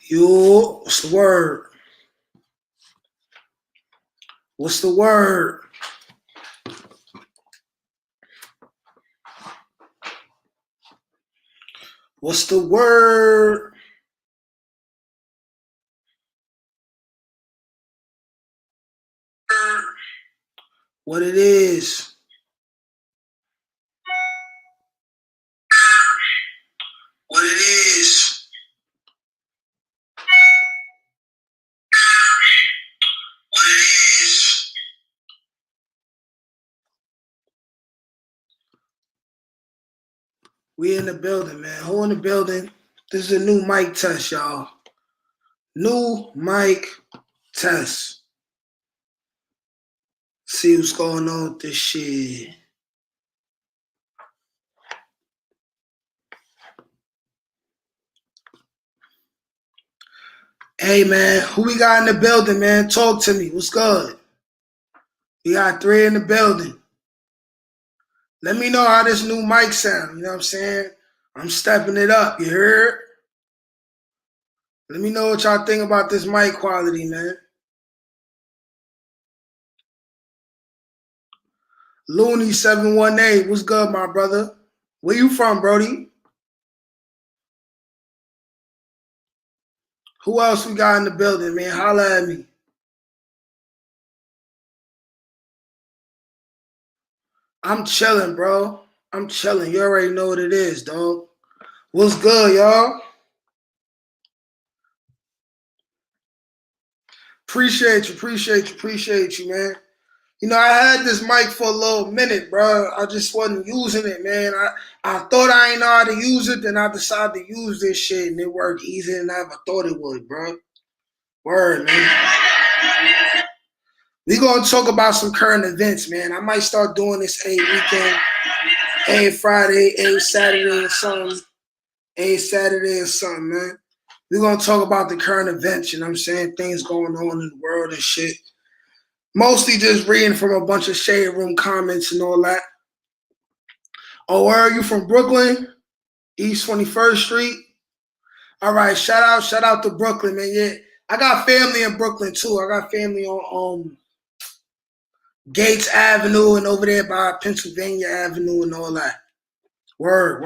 Yo, what's the word? What's the word? What's the word? What it is? What it is? What it is? We in the building, man. Who in the building? This is a new mic test, y'all. New mic test. See what's going on with this shit. Hey, man, who we got in the building, man? Talk to me. What's good? We got 3 in the building. Let me know how this new mic sound. You know what I'm saying? I'm stepping it up. You heard? Let me know what y'all think about this mic quality, man. Looney718, what's good, my brother? Where you from, Brody? Who else we got in the building, man? Holla at me. I'm chilling, bro. I'm chilling. You already know what it is, dog. What's good, y'all? Appreciate you, man. You know, I had this mic for a little minute, bro. I just wasn't using it, man. I thought I ain't know how to use it, then I decided to use this shit, and it worked easier than I ever thought it would, bro. Word, man. We gonna talk about some current events, man. I might start doing this a weekend, a Friday, a Saturday or something. Man. We're gonna talk about the current events, you know what I'm saying? Things going on in the world and shit. Mostly just reading from a bunch of shade room comments and all that. Oh, where are you from? Brooklyn? East 21st Street? All right, shout out to Brooklyn, man. Yeah. I got family in Brooklyn too. I got family on Gates Avenue and over there by Pennsylvania Avenue and all that. Word.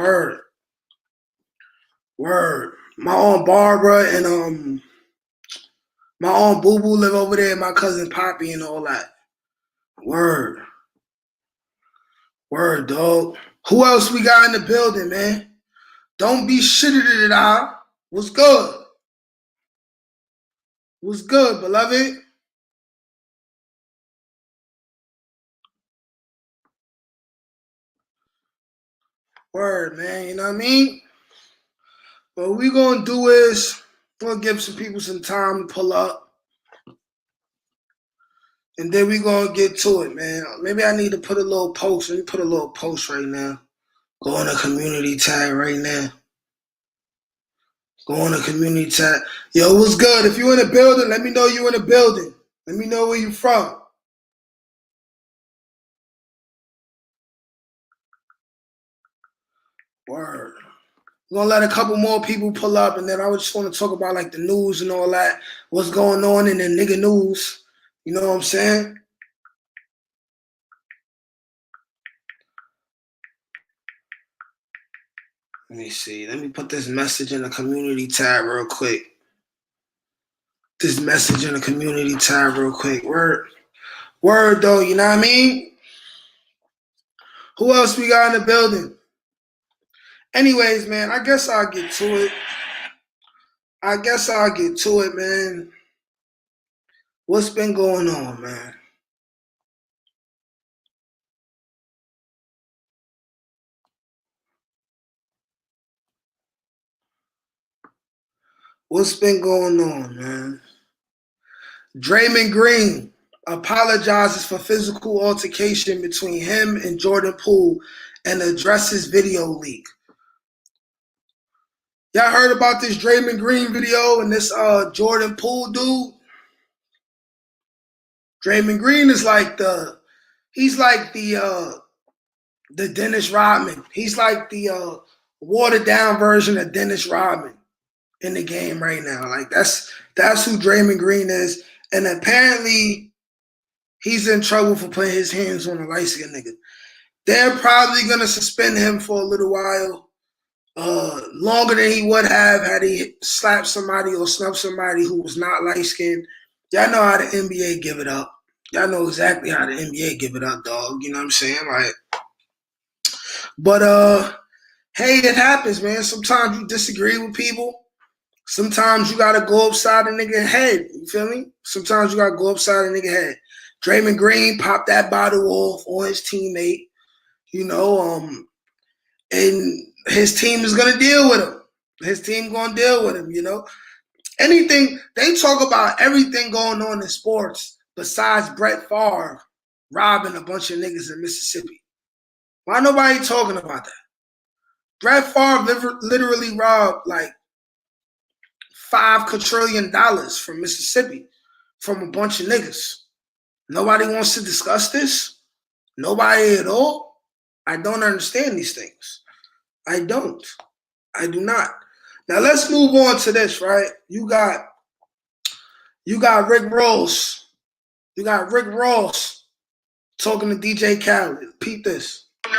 My aunt Barbara and my aunt Boo Boo live over there, my cousin Poppy and all that. Word, dog. Who else we got in the building, man? Don't be shitted it out. What's good? What's good, beloved? Word, man. You know what I mean? What we gonna do is we're gonna give some people some time to pull up. And then we gonna get to it, man. Maybe I need to put a little post. Let me put a little post right now. Go on a community tag right now. Go on a community tag. Yo, what's good? If you in the building, let me know you in the building. Let me know where you from. Word. We're gonna let a couple more people pull up, and then I just want to talk about like the news and all that. What's going on in the nigga news? You know what I'm saying? Let me see. Let me put this message in the community tab real quick. Word though, you know what I mean? Who else we got in the building? Anyways, man, I guess I'll get to it, man. What's been going on, man? What's been going on, man? Draymond Green apologizes for physical altercation between him and Jordan Poole and addresses video leak. Y'all heard about this Draymond Green video and this Jordan Poole dude? Draymond Green is like the Dennis Rodman. He's like the watered down version of Dennis Rodman. in the game right now. Like that's who Draymond Green is. And apparently he's in trouble for putting his hands on a light-skinned nigga. They're probably gonna suspend him for a little while. Longer than he would have had he slapped somebody or snubbed somebody who was not light-skinned. Y'all know how the NBA give it up. Y'all know exactly how the NBA give it up, dog. You know what I'm saying? Like, but hey, it happens, man. Sometimes you disagree with people. Sometimes you gotta go upside a nigga head. You feel me? Sometimes you gotta go upside a nigga head. Draymond Green popped that bottle off on his teammate, you know, and his team is gonna deal with him. His team gonna deal with him, you know. Anything, they talk about everything going on in sports besides Brett Favre robbing a bunch of niggas in Mississippi. Why nobody talking about that? Brett Favre literally robbed like $5 quadrillion from Mississippi from a bunch of niggas. Nobody wants to discuss this. Nobody at all. I don't understand these things. I don't. I do not. Now let's move on to this, right? You got Rick Ross. You got Rick Ross talking to DJ Khaled. Peep this. No,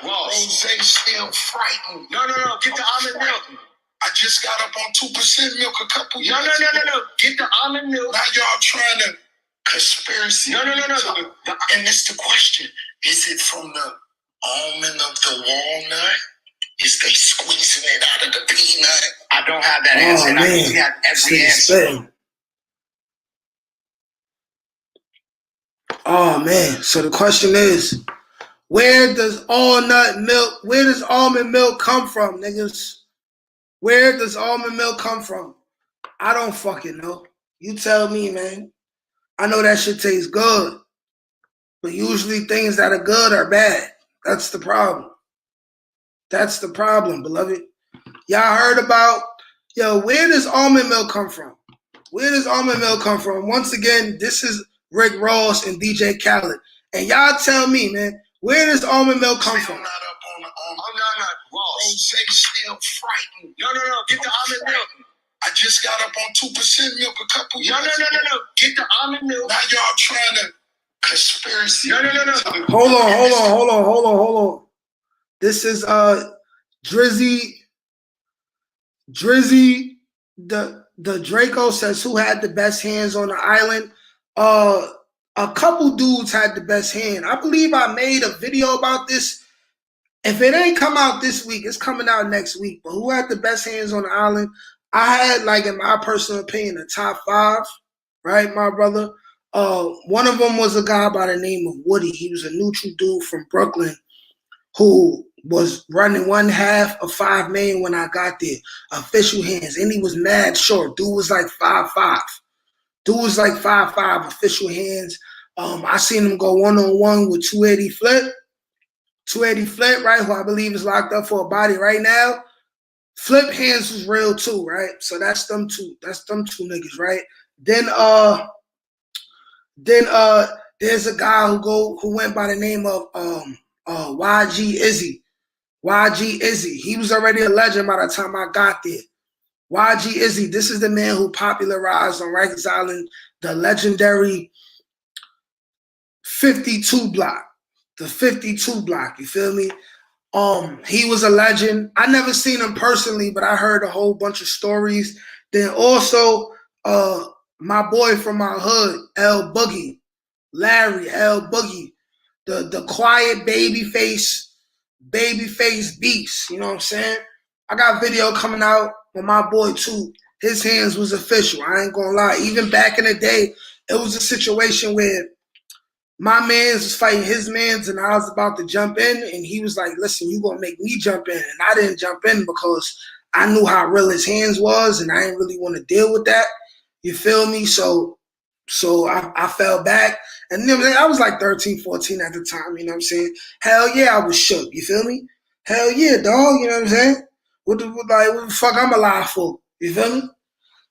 Ross. Rose still frightened. No. Get the almond milk. I just got up on 2% milk a couple years ago. No. Get the almond milk. Now y'all trying to conspiracy. No. And it's the question. Is it from the almond of the walnut? Is they squeezing it out of the peanut? I don't have that answer. Man. I think have every answer. Oh man. So the question is, where does almond milk come from, niggas? Where does almond milk come from? I don't fucking know. You tell me, man. I know that shit tastes good. But usually things that are good are bad. That's the problem. That's the problem, beloved. Y'all heard about, where does almond milk come from? Where does almond milk come from? Once again, this is Rick Ross and DJ Khaled. And y'all tell me, man, where does almond milk come from? I'm not Rose still frightened. No. Get the almond milk. I just got up on 2% milk a couple years ago. No. Get the almond milk. Now y'all trying to conspiracy. No. Hold on. This is Drizzy, the Draco says who had the best hands on the island. A couple dudes had the best hand. I believe I made a video about this. If it ain't come out this week, it's coming out next week. But who had the best hands on the island? I had, like, in my personal opinion, a top 5, right, my brother? One of them was a guy by the name of Woody. He was a neutral dude from Brooklyn who was running one half of 5 million when I got there. Official hands. And he was mad short. Dude was like 5'5". Dude was like 5'5", official hands. I seen him go one-on-one with 280 Flip. 280 Flip, right, who I believe is locked up for a body right now. Flip hands was real too, right? So that's them two. That's them two niggas, right? Then there's a guy who went by the name of YG Izzy. YG Izzy. He was already a legend by the time I got there. YG Izzy, this is the man who popularized on Rikers Island the legendary 52 block. The 52 block, you feel me? He was a legend. I never seen him personally, but I heard a whole bunch of stories. Then also, my boy from my hood, L Boogie, Larry L Boogie, the quiet baby face beast. You know what I'm saying? I got video coming out with my boy too. His hands was official. I ain't gonna lie. Even back in the day, it was a situation where my mans was fighting his mans and I was about to jump in and he was like, listen, you gonna make me jump in. And I didn't jump in because I knew how real his hands was and I didn't really want to deal with that. You feel me? So I fell back. And then I was like 13, 14 at the time, you know what I'm saying? Hell yeah, I was shook. You feel me? Hell yeah, dog, you know what I'm saying? What the fuck I'm alive for? You feel me?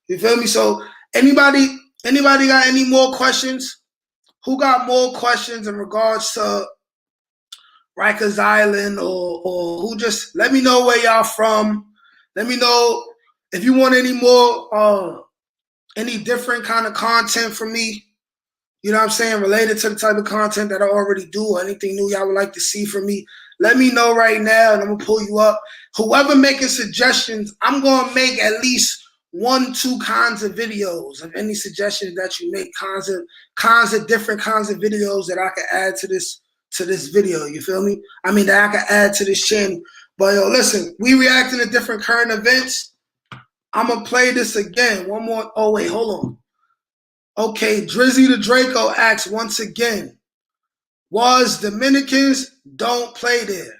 You feel me? So anybody got any more questions? Who got more questions in regards to Rikers Island or who just let me know where y'all from. Let me know If you want any more, any different kind of content from me, you know what I'm saying, related to the type of content that I already do, or anything new y'all would like to see from me, let me know right now and I'm going to pull you up. Whoever making suggestions, I'm going to make at least 1-2 kinds of videos of any suggestions that you make, kinds of different kinds of videos that I can add to this video, you feel me? I mean, that I can add to this channel. But yo, listen, we reacting to different current events. I'm going to play this again. One more. Oh, wait, hold on. Okay, Drizzy the Draco asks once again, was Dominicans don't play there?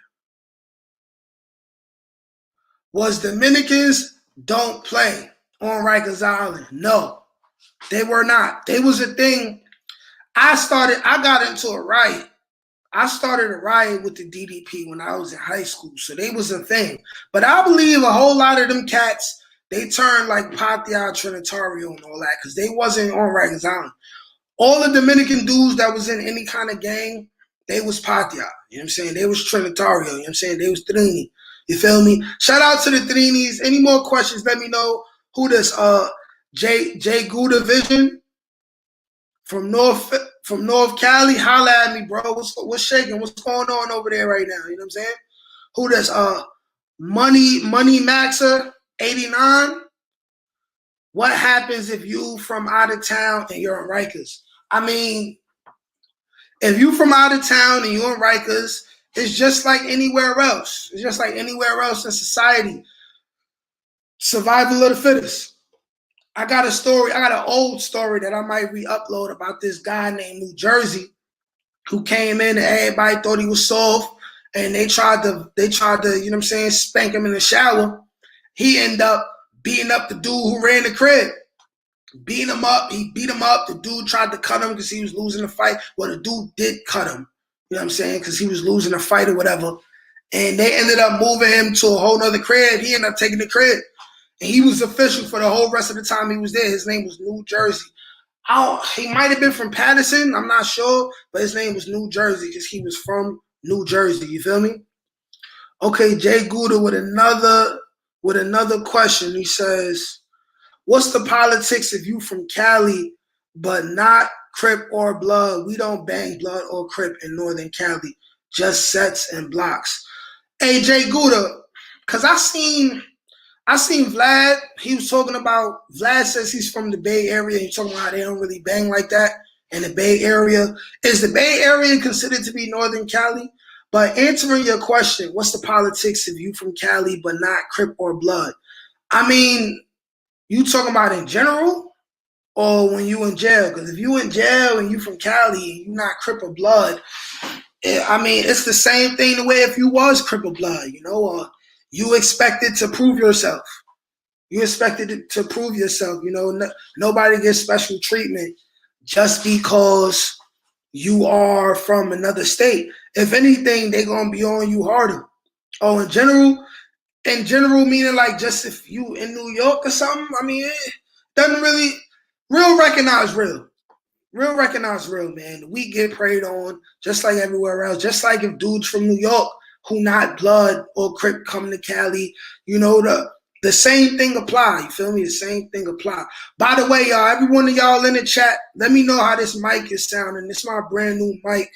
Was Dominicans don't play on Rikers Island? No, they were not. They was a thing. I got into a riot. I started a riot with the DDP when I was in high school, so they was a thing. But I believe a whole lot of them cats, they turned like Patria Trinitario and all that, because they wasn't on Rikers Island. All the Dominican dudes that was in any kind of gang, they was Patria. You know what I'm saying? They was Trinitario. You know what I'm saying? They was Trini. You feel me? Shout out to the Trinis. Any more questions, let me know. Who this? J Gouda Vision from North Cali. Holla at me, bro. What's shaking? What's going on over there right now? You know what I'm saying? Who this? Money Maxa 89. What happens if you from out of town and you're in Rikers? I mean, if you from out of town and you're in Rikers, it's just like anywhere else. It's just like anywhere else in society. Survival of the fittest. I got a story. I got an old story that I might re-upload about this guy named New Jersey who came in and everybody thought he was soft, and they tried to, you know what I'm saying, spank him in the shower. He ended up beating up the dude who ran the crib. Beat him up. He beat him up. The dude tried to cut him because he was losing the fight. Well, the dude did cut him. You know what I'm saying? Because he was losing a fight or whatever. And they ended up moving him to a whole nother crib. He ended up taking the crib. And he was official for the whole rest of the time he was there. His name was New Jersey. He might have been from Patterson. I'm not sure. But his name was New Jersey because he was from New Jersey. You feel me? Okay, Jay Gouda with another question. He says, what's the politics if you from Cali but not Crip or Blood? We don't bang Blood or Crip in Northern Cali, just sets and blocks. Hey, Jay Gouda, because I seen Vlad. He was talking about, Vlad says he's from the Bay Area. He's talking about how they don't really bang like that in the Bay Area. Is the Bay Area considered to be Northern Cali? But answering your question, what's the politics if you from Cali but not Crip or Blood? I mean, you talking about in general or when you in jail? Because if you in jail and you from Cali and you not Crip or Blood, I mean, it's the same thing the way if you was Crip or Blood, you know, you expected to prove yourself. You expected to prove yourself, you know. Nobody gets special treatment just because you are from another state. If anything, they're going to be on you harder. Oh, in general meaning like just if you in New York or something, I mean, it doesn't really, real recognize real. Real recognize real, man. We get preyed on just like everywhere else. Just like if dudes from New York who not Blood or Crip come to Cali, you know, the same thing apply. You feel me? The same thing apply. By the way, y'all, every one of y'all in the chat, let me know how this mic is sounding. This is my brand new mic.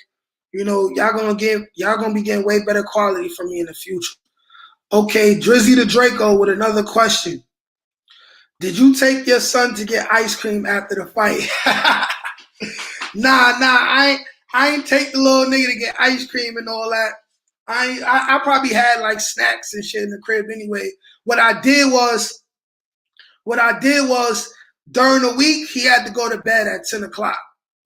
You know, y'all gonna be getting way better quality from me in the future. Okay, Drizzy the Draco with another question. Did you take your son to get ice cream after the fight? Nah, I ain't take the little nigga to get ice cream and all that. I probably had like snacks and shit in the crib anyway. What I did was during the week he had to go to bed at 10 o'clock.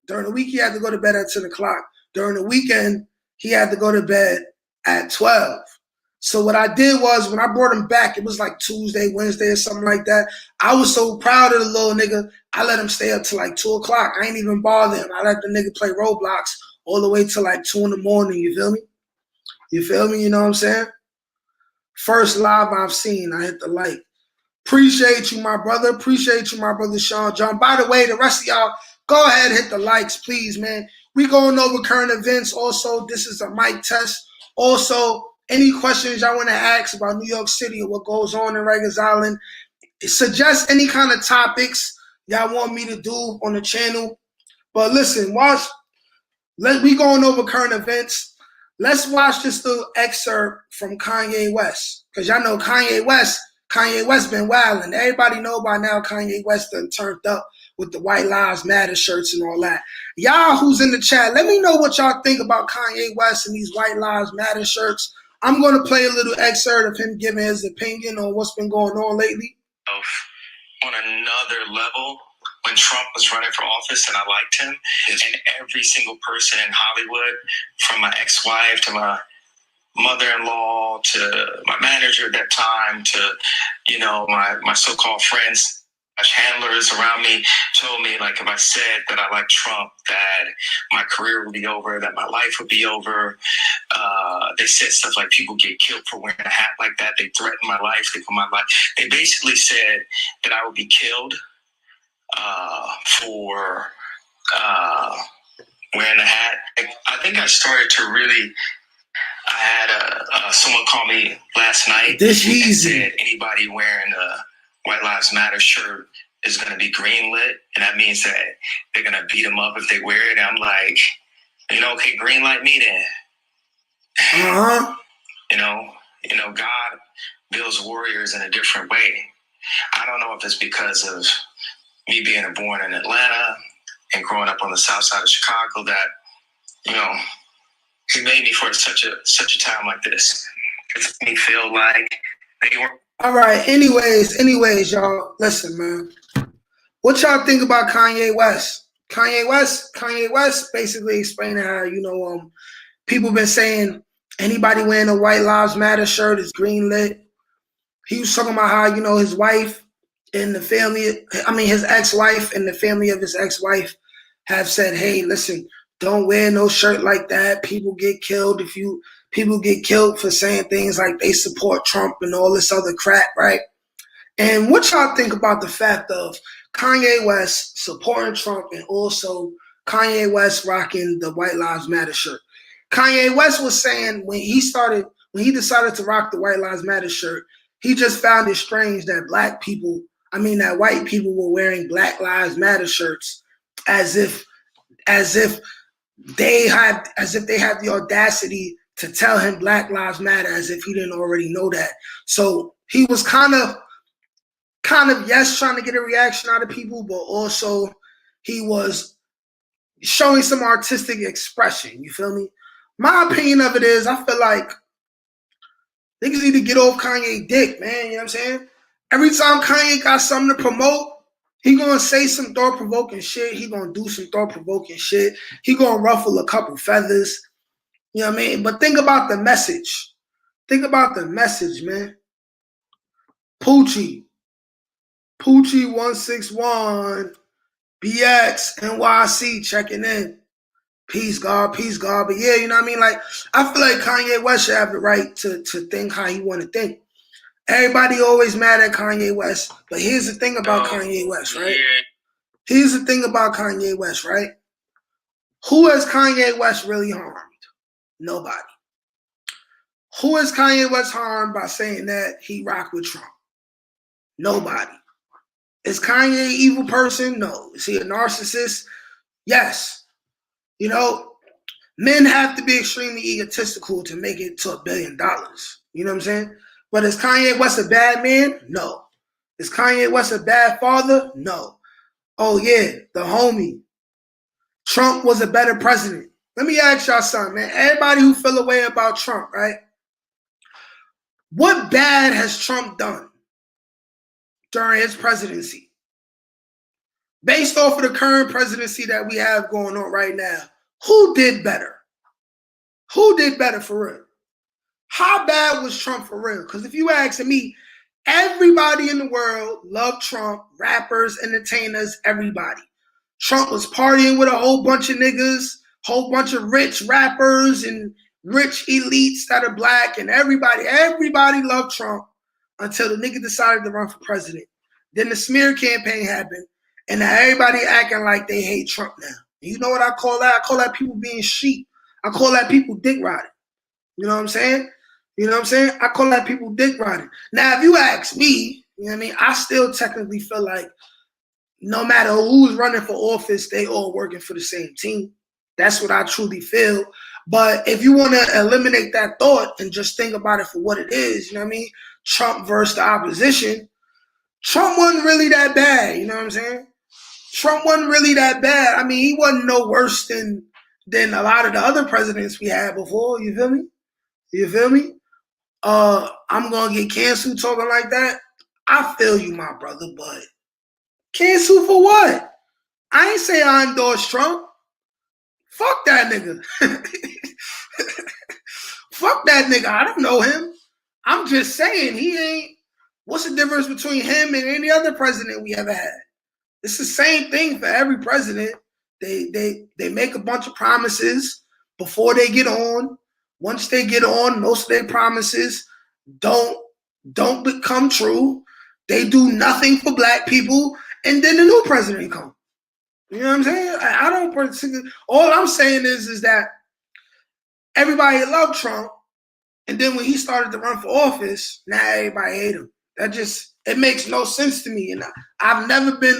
During the week he had to go to bed at 10 o'clock. During the weekend he had to go to bed at 12. So what I did was when I brought him back, it was like Tuesday, Wednesday or something like that. I was so proud of the little nigga. I let him stay up till like 2 o'clock. I ain't even bother him. I let the nigga play Roblox all the way till like 2 in the morning. You feel me? You feel me? You know what I'm saying? First live I've seen. I hit the like. Appreciate you, my brother. Appreciate you, my brother Sean John. By the way, the rest of y'all, go ahead and hit the likes, please, man. We going over current events. Also, this is a mic test. Also, any questions y'all want to ask about New York City or what goes on in Rikers Island, Suggest any kind of topics y'all want me to do on the channel. But listen, we going over current events. Let's watch this little excerpt from Kanye West. Because y'all know Kanye West been wilding. Everybody know by now Kanye West done turned up with the White Lives Matter shirts and all that. Y'all who's in the chat, let me know what y'all think about Kanye West and these White Lives Matter shirts. I'm going to play a little excerpt of him giving his opinion on what's been going on lately. On another level, when Trump was running for office and I liked him, and every single person in Hollywood, from my ex-wife to my mother-in-law to my manager at that time to, my so-called friends, handlers around me, told me, like, if I said that I like Trump, that my career would be over, that my life would be over. They said stuff like people get killed for wearing a hat like that. They threatened my life. They basically said that I would be killed for wearing a hat. I think I started to really. I had someone call me last night and said anybody wearing a White Lives Matter shirt is going to be greenlit, and that means that they're going to beat them up if they wear it. And I'm like, okay, green light me then. God builds warriors in a different way. I don't know if it's because of me being born in Atlanta and growing up on the south side of Chicago that, he made me for such a time like this. It made me feel like they were. All right. Anyways, y'all, listen, man. What y'all think about Kanye West? Kanye West basically explaining how, people been saying anybody wearing a White Lives Matter shirt is greenlit. He was talking about how, his wife and the family, his ex-wife and the family of his ex-wife have said, hey, listen, don't wear no shirt like that. People get killed people get killed for saying things like they support Trump and all this other crap, right? And what y'all think about the fact of Kanye West supporting Trump and also Kanye West rocking the White Lives Matter shirt? Kanye West was saying when he decided to rock the White Lives Matter shirt, he just found it strange that that white people were wearing Black Lives Matter shirts as if they had the audacity to tell him Black Lives Matter as if he didn't already know that. So he was kind of yes, trying to get a reaction out of people, but also he was showing some artistic expression. You feel me? My opinion of it is I feel like niggas need to get off Kanye dick, man. You know what I'm saying? Every time Kanye got something to promote, he gonna say some thought-provoking shit. He gonna do some thought-provoking shit. He gonna ruffle a couple feathers. You know what I mean? But think about the message. Think about the message, man. Poochie 161, BX, NYC checking in. Peace, God. But yeah, you know what I mean? Like, I feel like Kanye West should have the right to think how he want to think. Everybody always mad at Kanye West, but here's the thing about Kanye West, right? Here's the thing about Kanye West, right? Who has Kanye West really harmed? Nobody. Who has Kanye West harmed by saying that he rocked with Trump? Nobody. Is Kanye an evil person? No. Is he a narcissist? Yes. Men have to be extremely egotistical to make it to $1 billion. You know what I'm saying? But is Kanye West a bad man? No. Is Kanye West a bad father? No. Oh, yeah, the homie. Trump was a better president. Let me ask y'all something, man. Everybody who feel away about Trump, right? What bad has Trump done during his presidency? Based off of the current presidency that we have going on right now, who did better? Who did better for real? How bad was Trump for real? Because if you ask me, everybody in the world loved Trump, rappers, entertainers, everybody. Trump was partying with a whole bunch of niggas, whole bunch of rich rappers and rich elites that are black, and everybody loved Trump until the nigga decided to run for president. Then the smear campaign happened, and now everybody acting like they hate Trump now. And you know what I call that? I call that people being sheep. I call that people dick riding. You know what I'm saying? I call that people dick riding. Now, if you ask me, You know what I mean? I still technically feel like no matter who's running for office, they all working for the same team. That's what I truly feel. But if you want to eliminate that thought and just think about it for what it is, you know what I mean? Trump versus the opposition. Trump wasn't really that bad, you know what I'm saying? Trump wasn't really that bad. I mean, he wasn't no worse than a lot of the other presidents we had before. You feel me? You feel me? I'm gonna get canceled talking like that. I feel you, my brother, but cancel for what? I ain't say I endorse Trump. Fuck that nigga. Fuck that nigga. I don't know him. I'm just saying he ain't. What's the difference between him and any other president we ever had? It's the same thing for every president. They make a bunch of promises before they get on. Once they get on, most of their promises don't become true. They do nothing for black people, and then the new president comes. You know what I'm saying? I don't particularly. All I'm saying is that everybody loved Trump, and then when he started to run for office, now everybody hate him. It makes no sense to me, and I've never been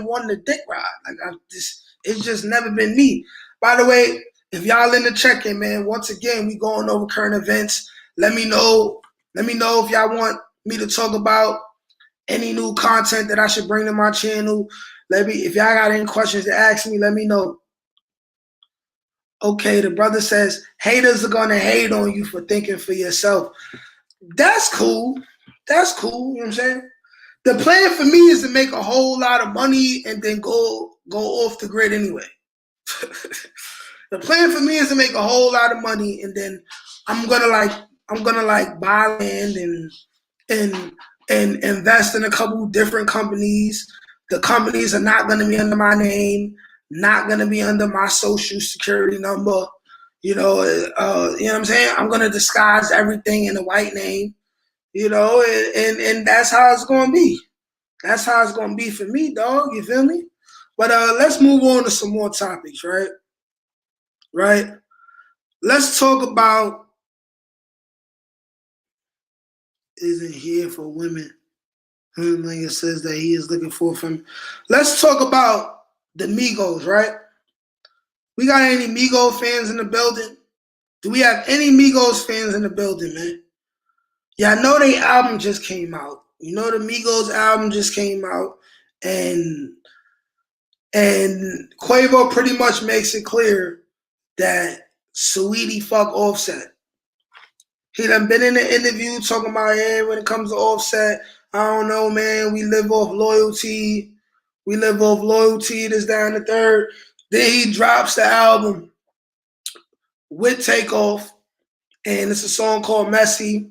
one to dick ride. It's just never been me. By the way, if y'all in the check-in, man, once again we going over current events. Let me know if y'all want me to talk about any new content that I should bring to my channel. If y'all got any questions to ask me, let me know. Okay, the brother says haters are gonna hate on you for thinking for yourself. That's cool. That's cool. You know what I'm saying? The plan for me is to make a whole lot of money and then go off the grid anyway. The plan for me is to make a whole lot of money and then I'm gonna buy land and invest in a couple different companies. The companies are not gonna be under my name, not gonna be under my social security number. You know what I'm saying? I'm gonna disguise everything in a white name. You know, and that's how it's gonna be. That's how it's gonna be for me, dog. You feel me? But let's move on to some more topics, right? Right? Let's talk about isn't here for women. Like it says that he is looking for from. Let's talk about the Migos, right? We got any Migos fans in the building? Do we have any Migos fans in the building, man? Yeah, I know their album just came out. You know the Migos album just came out, and Quavo pretty much makes it clear that Saweetie fuck Offset. He done been in the interview talking about, yeah, when it comes to Offset, I don't know, man, we live off loyalty. We live off loyalty, this, that, and the third. Then he drops the album with Takeoff, and it's a song called Messy,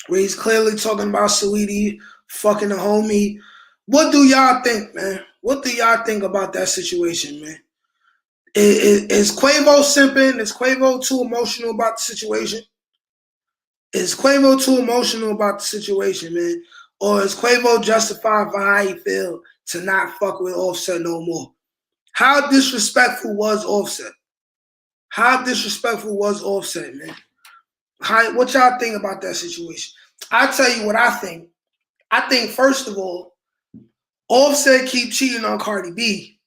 where he's clearly talking about Saweetie fucking the homie. What do y'all think, man? What do y'all think about that situation, man? Is Quavo simping? Is Quavo too emotional about the situation? Is Quavo too emotional about the situation, man? Or is Quavo justified for how he feel to not fuck with Offset no more? How disrespectful was Offset? How disrespectful was Offset, man? What y'all think about that situation? I'll tell you what I think. I think, first of all, Offset keep cheating on Cardi B.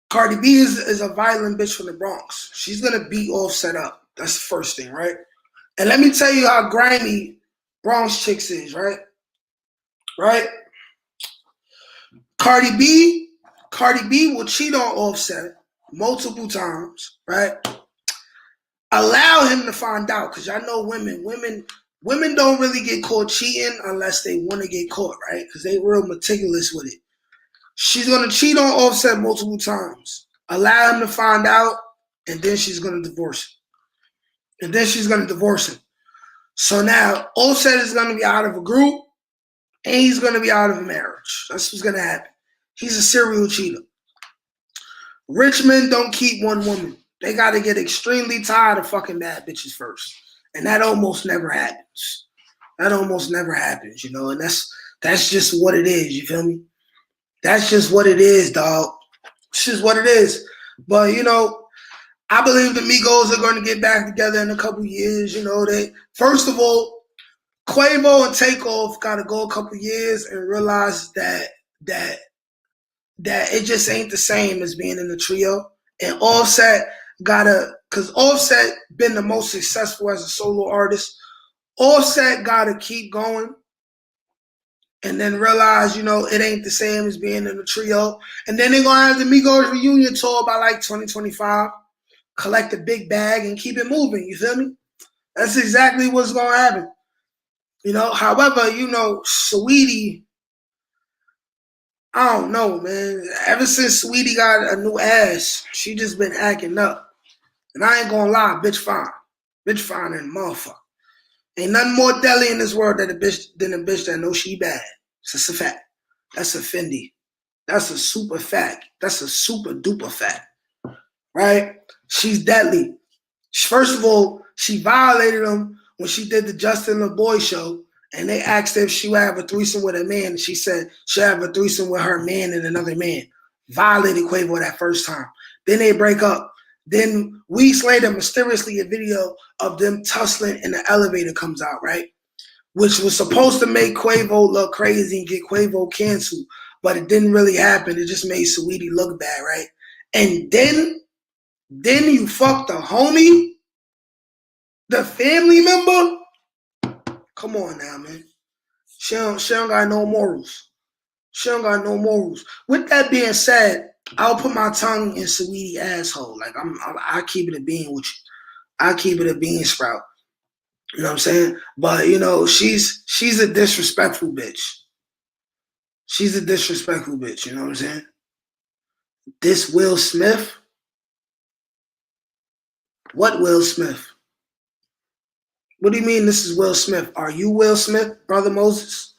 Cardi B is a violent bitch from the Bronx. She's going to beat Offset up. That's the first thing, right? And let me tell you how grimy Bronx chicks is, right? Right? Cardi B will cheat on Offset multiple times, right? Allow him to find out, because y'all know women don't really get caught cheating unless they want to get caught, right? Because they real meticulous with it. She's going to cheat on Offset multiple times. Allow him to find out, and then she's going to divorce him. So now Offset is going to be out of a group, and he's going to be out of a marriage. That's what's going to happen. He's a serial cheater. Rich men don't keep one woman. They got to get extremely tired of fucking bad bitches first. And that almost never happens. You know, and that's just what it is, you feel me? That's just what it is, dog. It's just what it is. But, you know, I believe the Migos are going to get back together in a couple years. You know, first of all, Quavo and Takeoff got to go a couple years and realize that it just ain't the same as being in the trio. And Offset because Offset been the most successful as a solo artist. Offset gotta keep going and then realize, it ain't the same as being in the trio. And then they're gonna have the Migos reunion tour by like 2025, collect a big bag and keep it moving, you feel me? That's exactly what's gonna happen. However, Saweetie, I don't know, man. Ever since Saweetie got a new ass, she just been acting up. And I ain't gonna lie, bitch fine. Bitch fine and motherfucker. Ain't nothing more deadly in this world than a bitch that knows she bad. It's just a fact. That's a Fendi. That's a super fact. That's a super duper fact. Right? She's deadly. First of all, she violated him when she did the Justin LaBoy show, and they asked her if she would have a threesome with a man, and she said she'll have a threesome with her man and another man. Violated Quavo that first time. Then they break up. Then weeks later, mysteriously, a video of them tussling in the elevator comes out, right? Which was supposed to make Quavo look crazy and get Quavo canceled, but it didn't really happen. It just made Saweetie look bad, right? And then you fuck the homie, the family member. Come on now, man. She don't got no morals. She don't got no morals. With that being said, I'll put my tongue in Saweetie asshole. Like I keep it a bean with you. I keep it a bean sprout. You know what I'm saying? But she's a disrespectful bitch. She's a disrespectful bitch. You know what I'm saying? This Will Smith. What Will Smith? What do you mean this is Will Smith? Are you Will Smith, Brother Moses?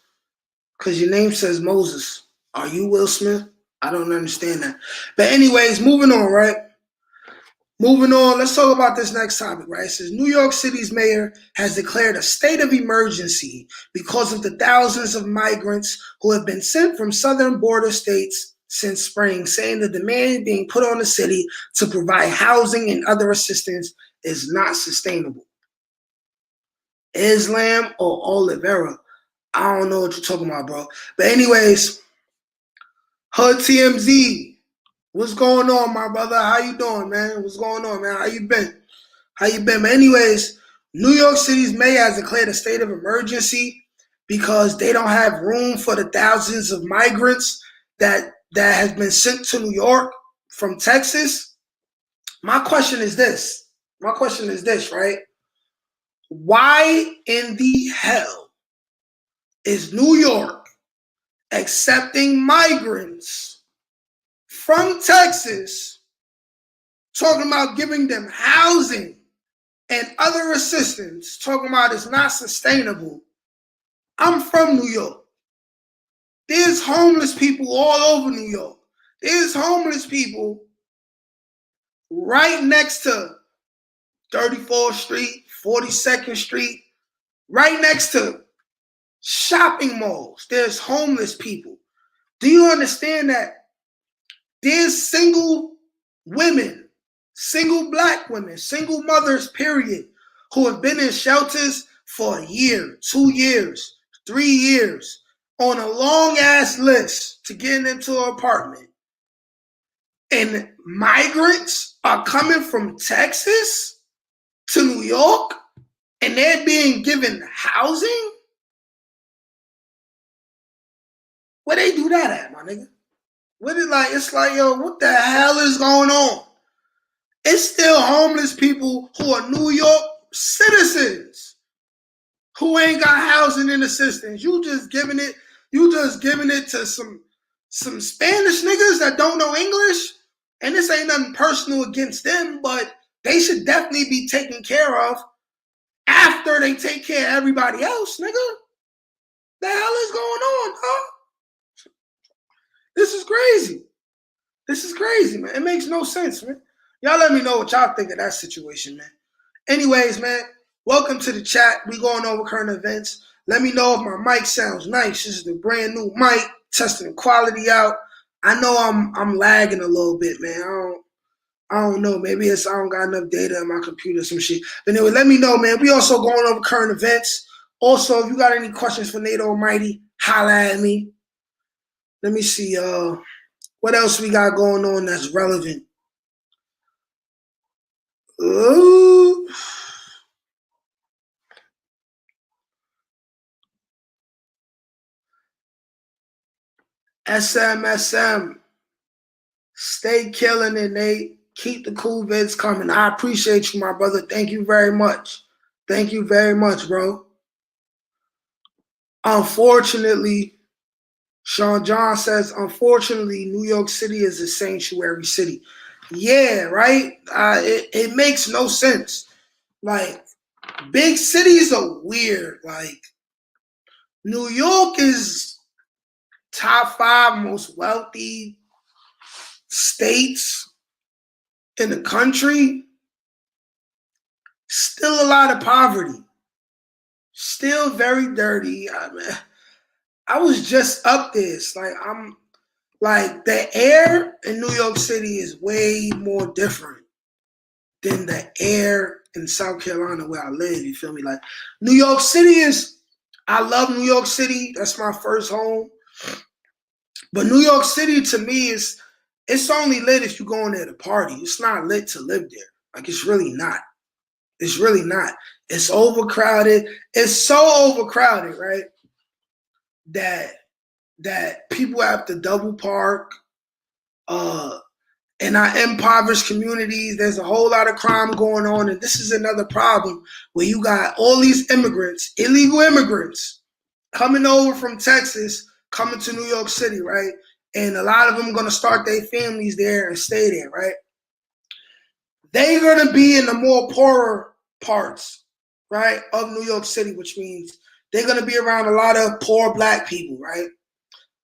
Because your name says Moses. Are you Will Smith? I don't understand that. But anyways, moving on, right? Moving on, let's talk about this next topic, right? It says New York City's mayor has declared a state of emergency because of the thousands of migrants who have been sent from southern border states since spring, saying the demand being put on the city to provide housing and other assistance is not sustainable. Islam or Oliveira, I don't know what you're talking about, bro. But anyways, Hood TMZ, what's going on, my brother? How you doing, man? What's going on, man? How you been? But anyways, New York City's mayor has declared a state of emergency because they don't have room for the thousands of migrants that has been sent to New York from Texas. My question is this, right? Why in the hell is New York accepting migrants from Texas, talking about giving them housing and other assistance, talking about it's not sustainable? I'm from New York. There's homeless people all over New York. There's homeless people right next to 34th Street, 42nd Street, right next to shopping malls. There's homeless people. Do you understand that there's single women, single black women, single mothers, period, who have been in shelters for a year, 2 years, 3 years, on a long ass list to get into an apartment. And migrants are coming from Texas to New York and they're being given housing? Where they do that at, my nigga? It's like, yo, what the hell is going on? It's still homeless people who are New York citizens who ain't got housing and assistance. You just giving it to some Spanish niggas that don't know English. And this ain't nothing personal against them, but they should definitely be taken care of after they take care of everybody else, nigga. The hell is going on, huh? This is crazy. This is crazy, man. It makes no sense, man. Y'all let me know what y'all think of that situation, man. Anyways, man, welcome to the chat. We going over current events. Let me know if my mic sounds nice. This is the brand new mic, testing the quality out. I know I'm lagging a little bit, man. I don't know. Maybe it's I don't got enough data on my computer or some shit. But anyway, let me know, man. We also going over current events. Also, if you got any questions for Nate Almighty, holla at me. Let me see. What else we got going on that's relevant? Ooh. SM. Stay killing it, Nate. Keep the cool vids coming. I appreciate you, my brother. Thank you very much. Thank you very much, bro. Unfortunately, Sean John says, unfortunately, New York City is a sanctuary city. Yeah, right? It makes no sense. Like, big cities are weird. Like, New York is top 5 most wealthy states in the country. Still a lot of poverty. Still very dirty. I was just up there. It's like the air in New York City is way more different than the air in South Carolina where I live. You feel me? Like New York City I love New York City. That's my first home. But New York City to me it's only lit if you go in there to party. It's not lit to live there. Like it's really not. It's really not. It's overcrowded. It's so overcrowded, right? That people have to double park. In our impoverished communities, there's a whole lot of crime going on, and this is another problem where you got all these immigrants, illegal immigrants, coming over from Texas, coming to New York City, right? And a lot of them are going to start their families there and stay there, right? They're going to be in the more poorer parts, right, of New York City, which means they're going to be around a lot of poor black people, right?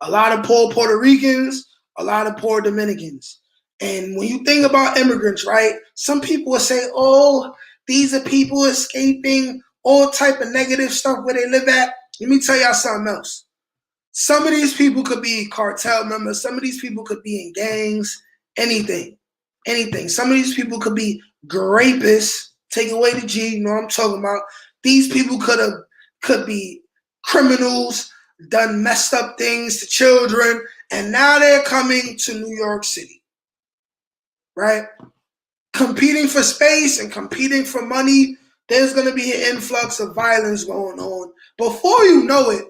A lot of poor Puerto Ricans, a lot of poor Dominicans. And when you think about immigrants, right, some people will say, oh, these are people escaping all type of negative stuff where they live at. Let me tell y'all something else. Some of these people could be cartel members. Some of these people could be in gangs, anything. Some of these people could be rapists. Take away the G, you know what I'm talking about. These people could be criminals, done messed up things to children, and now they're coming to New York City, right? Competing for space and competing for money, there's going to be an influx of violence going on. Before you know it,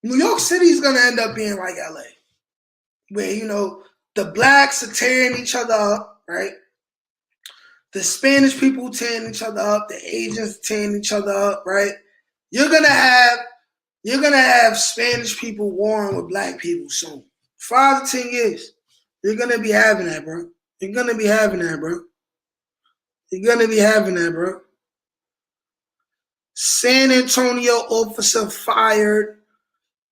New York City is going to end up being like LA, where, you know, the blacks are tearing each other up, right? The Spanish people tearing each other up, the Asians tearing each other up, right? You're gonna have Spanish people warring with black people soon. 5 to 10 years. You're gonna be having that, bro. You're gonna be having that, bro. San Antonio officer fired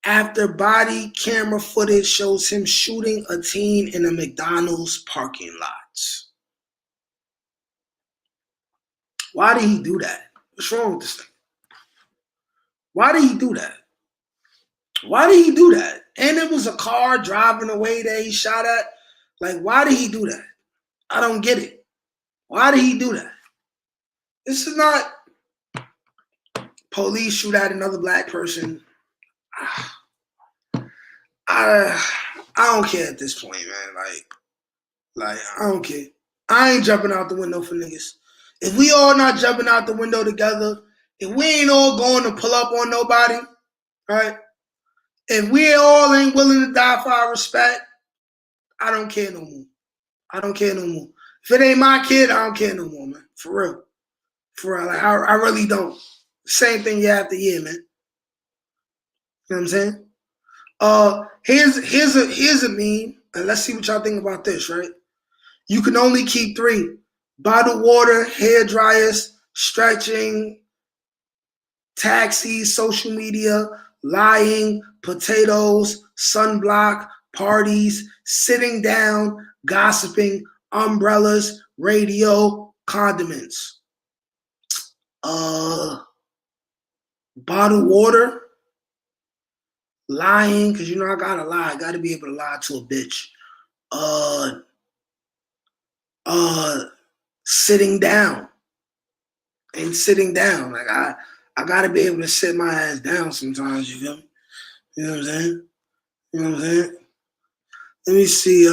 after body camera footage shows him shooting a teen in a McDonald's parking lot. Why did he do that? What's wrong with this thing? Why did he do that? And it was a car driving away that he shot at. Like, why did he do that? I don't get it. Why did he do that? This is not police shoot at another black person. I don't care at this point, man. Like I don't care. I ain't jumping out the window for niggas. If we all not jumping out the window together, if we ain't all going to pull up on nobody, right? If we all ain't willing to die for our respect, I don't care no more. If it ain't my kid, I don't care no more, man. For real. Like, I really don't. Same thing year after year, man. You know what I'm saying? Here's a meme, and let's see what y'all think about this, right? You can only keep 3: bottled water, hair dryers, stretching, taxis, social media, lying, potatoes, sunblock, parties, sitting down, gossiping, umbrellas, radio, condiments. Bottled water, lying, because you know I gotta lie. I gotta be able to lie to a bitch. Sitting down. and sitting down. Like I gotta be able to sit my ass down sometimes, you feel me? You know what I'm saying? You know what I'm saying? Let me see,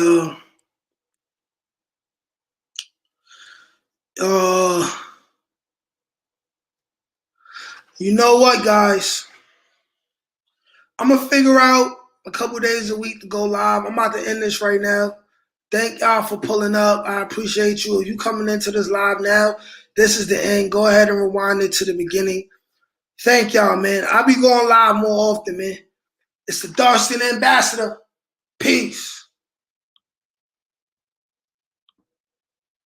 you know what, guys? I'm gonna figure out a couple days a week to go live. I'm about to end this right now. Thank y'all for pulling up. I appreciate you. If you coming into this live now, this is the end. Go ahead and rewind it to the beginning. Thank y'all, man. I'll be going live more often, man. It's the Darston Ambassador. Peace.